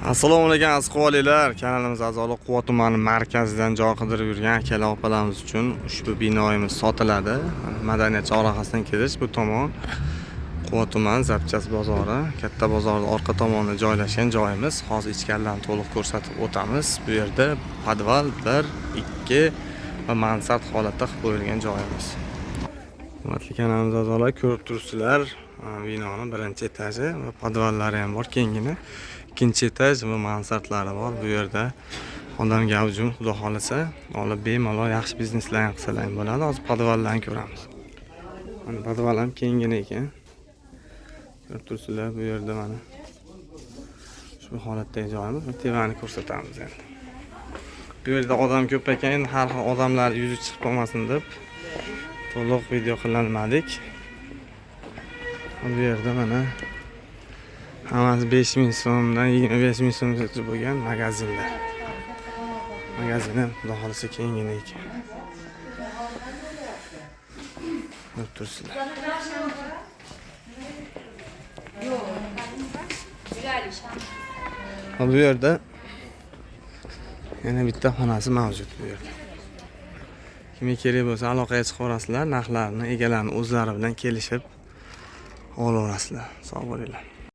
Assalomu alaykum asqolilar. Kanalimiz a'zolar Quva tumani markazidan joy qidirib yurgan akalar opalarimiz uchun ushbu binoyimiz sotiladi. Madaniyat chorrahasidan kirish bu tomon Quva tumani Zapchas bozori, katta bozorning orqa tomonida joylashgan joyimiz. Hozir ichkaridan to'liq ko'rsatib o'tamiz. Bu yerda podval 1, 2 va mansard holatda qilib qo'yilgan joyimiz. Hurmatli kanalimiz a'zolar, ko'rib turibsizlar, binoning birinchi etaji va podvallari ham bor, kengina. Ikkinchi etaj va mansardlari bor. Bu yerda odam gavjum, xudo xolasa, olib bemalol yaxshi bizneslar ham qilsalar ham bo'ladi. Hozir podvallarni ko'ramiz. Mana podval ham kengina ekan. Ko'rib turibsizlar, bu yerda mana shu holatdagi joyimiz. Tevani ko'rsatamiz endi. Bu yerda odam ko'p ekan, har xil odamlar yuzi chiqib qolmasin deb to'liq video qilinmadik. Bu yerda mana hammasi 5000 so'mdan 25000 so'mgacha bo'lgan magazinlar. Magazin ham xudo xolasa kengina ekan. Ko'rib turibsizlar. Bu yerda yana bitta xonasi mavjud bu yerda. Kimga kerak bo'lsa aloqaga chiqarasizlar, narxlarini egalarning o'zlari bilan kelishib olaverasizlar. Sog' bo'linglar.